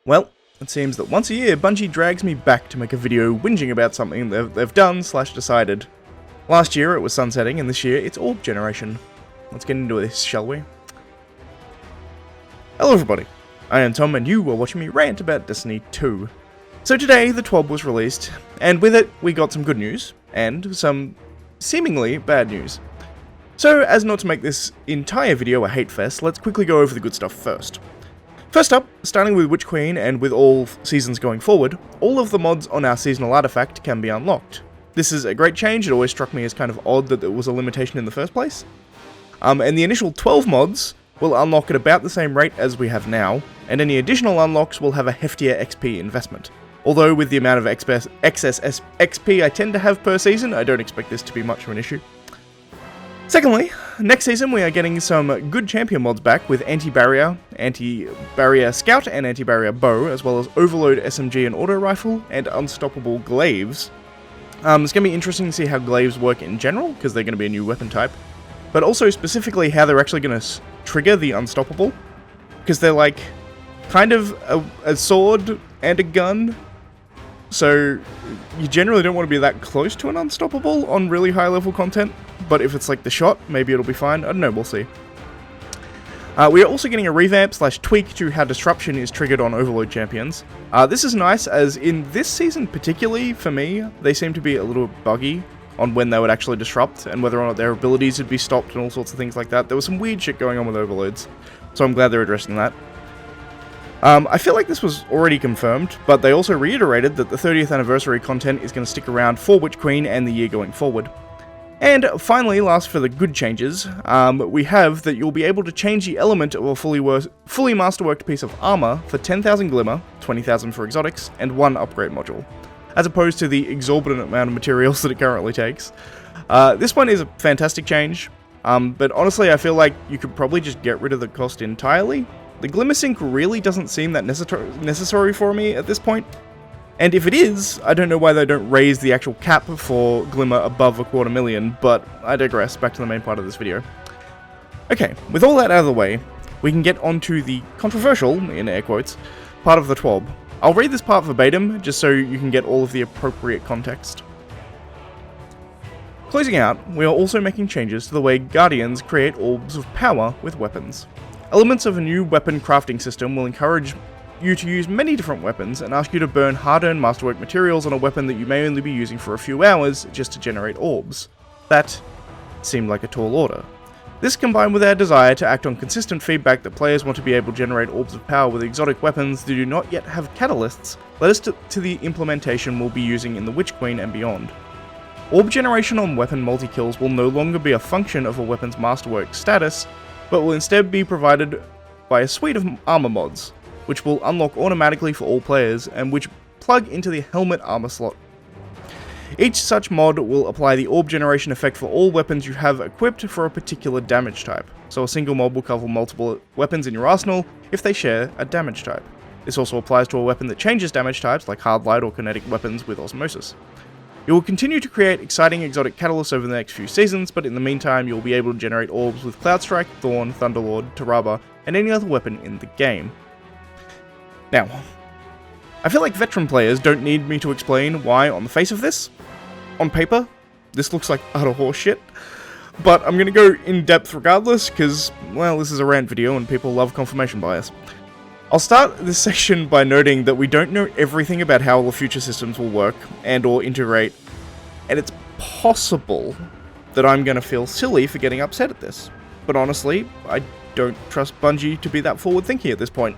Well, it seems that once a year, Bungie drags me back to make a video whinging about something they've done/decided. Last year it was sunsetting, and this year it's orb generation. Let's get into this, shall we? Hello everybody, I am Tom and you are watching me rant about Destiny 2. So today the TWAB was released, and with it we got some good news, and some seemingly bad news. So as not to make this entire video a hate fest, let's quickly go over the good stuff first. First up, starting with Witch Queen and with all seasons going forward, all of the mods on our seasonal artifact can be unlocked. This is a great change. It always struck me as kind of odd that there was a limitation in the first place. And the initial 12 mods will unlock at about the same rate as we have now, and any additional unlocks will have a heftier XP investment. Although with the amount of excess XP I tend to have per season, I don't expect this to be much of an issue. Secondly, next season we are getting some good champion mods back with Anti-Barrier Scout and Anti-Barrier Bow, as well as Overload SMG and Auto Rifle, and Unstoppable Glaives. It's going to be interesting to see how Glaives work in general, because they're going to be a new weapon type, but also specifically how they're actually going to trigger the Unstoppable, because they're like, kind of a sword and a gun, so you generally don't want to be that close to an Unstoppable on really high level content, but if it's like the shot, maybe it'll be fine. I don't know, we'll see. We are also getting a revamp/tweak to how disruption is triggered on Overload champions. This is nice, as in this season particularly, for me, they seem to be a little buggy on when they would actually disrupt, and whether or not their abilities would be stopped and all sorts of things like that. There was some weird shit going on with Overloads, so I'm glad they're addressing that. I feel like this was already confirmed, but they also reiterated that the 30th anniversary content is going to stick around for Witch Queen and the year going forward. And finally, last for the good changes, we have that you'll be able to change the element of a fully masterworked piece of armor for 10,000 glimmer, 20,000 for exotics, and 1 upgrade module, as opposed to the exorbitant amount of materials that it currently takes. This one is a fantastic change, but honestly I feel like you could probably just get rid of the cost entirely. The Glimmer Sync really doesn't seem that necessary for me at this point. And if it is, I don't know why they don't raise the actual cap for Glimmer above $250,000, but I digress, back to the main part of this video. Okay, with all that out of the way, we can get onto the controversial, in air quotes, part of the TWAB. I'll read this part verbatim, just so you can get all of the appropriate context. Closing out, we are also making changes to the way Guardians create orbs of power with weapons. Elements of a new weapon crafting system will encourage you to use many different weapons and ask you to burn hard-earned masterwork materials on a weapon that you may only be using for a few hours just to generate orbs. That seemed like a tall order. This, combined with our desire to act on consistent feedback that players want to be able to generate orbs of power with exotic weapons that do not yet have catalysts, led us to the implementation we'll be using in the Witch Queen and beyond. Orb generation on weapon multi-kills will no longer be a function of a weapon's masterwork status, but will instead be provided by a suite of armor mods, which will unlock automatically for all players, and which plug into the helmet armor slot. Each such mod will apply the orb generation effect for all weapons you have equipped for a particular damage type, so a single mod will cover multiple weapons in your arsenal if they share a damage type. This also applies to a weapon that changes damage types, like hard light or kinetic weapons with osmosis. You will continue to create exciting exotic catalysts over the next few seasons, but in the meantime you'll be able to generate orbs with Cloudstrike, Thorn, Thunderlord, Taraba, and any other weapon in the game. Now, I feel like veteran players don't need me to explain why on the face of this, on paper, this looks like utter horseshit, but I'm going to go in depth regardless, because, well, this is a rant video and people love confirmation bias. I'll start this section by noting that we don't know everything about how the future systems will work and or integrate, and it's possible that I'm going to feel silly for getting upset at this. But honestly, I don't trust Bungie to be that forward-thinking at this point.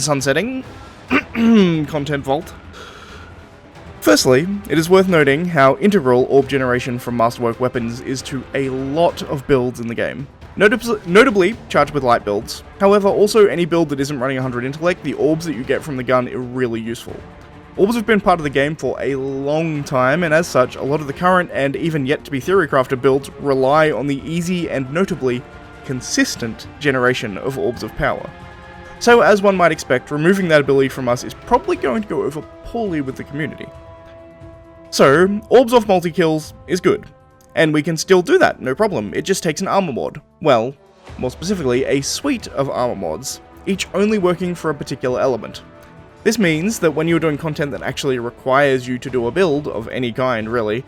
Sunsetting. Content vault. Firstly, it is worth noting how integral orb generation from masterwork weapons is to a lot of builds in the game. Notably, charged with light builds. However, also any build that isn't running 100 intellect, the orbs that you get from the gun are really useful. Orbs have been part of the game for a long time, and as such, a lot of the current and even yet to be theorycrafted builds rely on the easy and notably consistent generation of orbs of power. So as one might expect, removing that ability from us is probably going to go over poorly with the community. So, orbs off multi-kills is good. And we can still do that, no problem. It just takes an armor mod. Well, more specifically, a suite of armor mods, each only working for a particular element. This means that when you're doing content that actually requires you to do a build of any kind, really,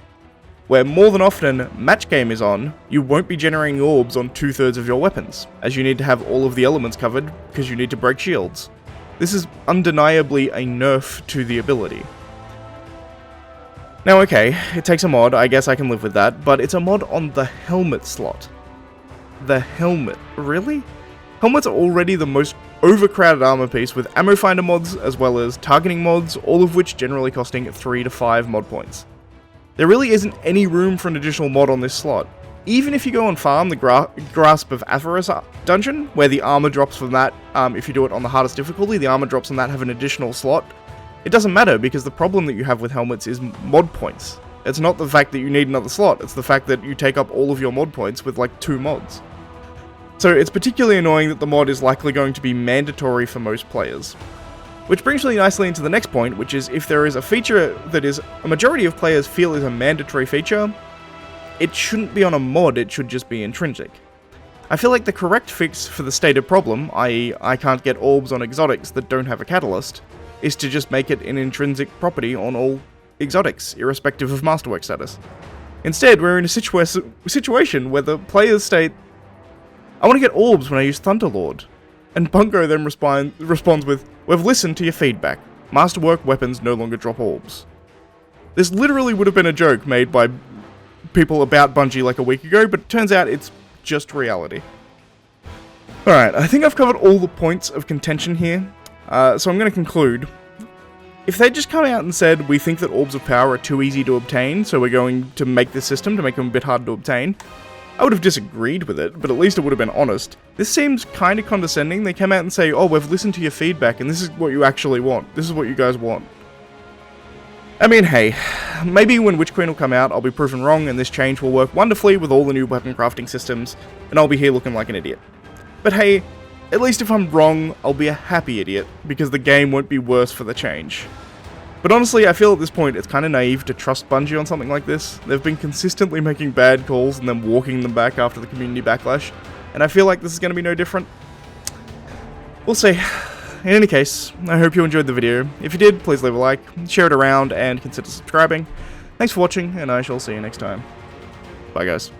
where more than often match game is on, you won't be generating orbs on 2/3 of your weapons, as you need to have all of the elements covered because you need to break shields. This is undeniably a nerf to the ability. Now okay, it takes a mod, I guess I can live with that, but it's a mod on the helmet slot. The helmet, really? Helmets are already the most overcrowded armor piece with ammo finder mods as well as targeting mods, all of which generally costing 3 to 5 mod points. There really isn't any room for an additional mod on this slot. Even if you go and farm the Grasp of Avarice dungeon, where the armor drops from that, if you do it on the hardest difficulty, the armor drops on that have an additional slot. It doesn't matter, because the problem that you have with helmets is mod points. It's not the fact that you need another slot, it's the fact that you take up all of your mod points with like 2 mods. So it's particularly annoying that the mod is likely going to be mandatory for most players. Which brings me nicely into the next point, which is if there is a feature that is a majority of players feel is a mandatory feature, it shouldn't be on a mod, it should just be intrinsic. I feel like the correct fix for the stated problem, i.e. I can't get orbs on exotics that don't have a catalyst, is to just make it an intrinsic property on all exotics, irrespective of masterwork status. Instead, we're in a situation where the players state, I want to get orbs when I use Thunderlord. And Bungo then responds with, we've listened to your feedback. Masterwork weapons no longer drop orbs. This literally would have been a joke made by people about Bungie like a week ago, but it turns out it's just reality. Alright, I think I've covered all the points of contention here, so I'm going to conclude. If they'd just come out and said, we think that orbs of power are too easy to obtain, so we're going to make this system to make them a bit hard to obtain, I would have disagreed with it, but at least it would have been honest. This seems kind of condescending. They came out and say, oh, we've listened to your feedback, and this is what you actually want. This is what you guys want. I mean, hey, maybe when Witch Queen will come out, I'll be proven wrong, and this change will work wonderfully with all the new weapon crafting systems, and I'll be here looking like an idiot. But hey, at least if I'm wrong, I'll be a happy idiot, because the game won't be worse for the change. But honestly, I feel at this point it's kind of naive to trust Bungie on something like this. They've been consistently making bad calls and then walking them back after the community backlash, and I feel like this is going to be no different. We'll see. In any case, I hope you enjoyed the video. If you did, please leave a like, share it around, and consider subscribing. Thanks for watching, and I shall see you next time. Bye guys.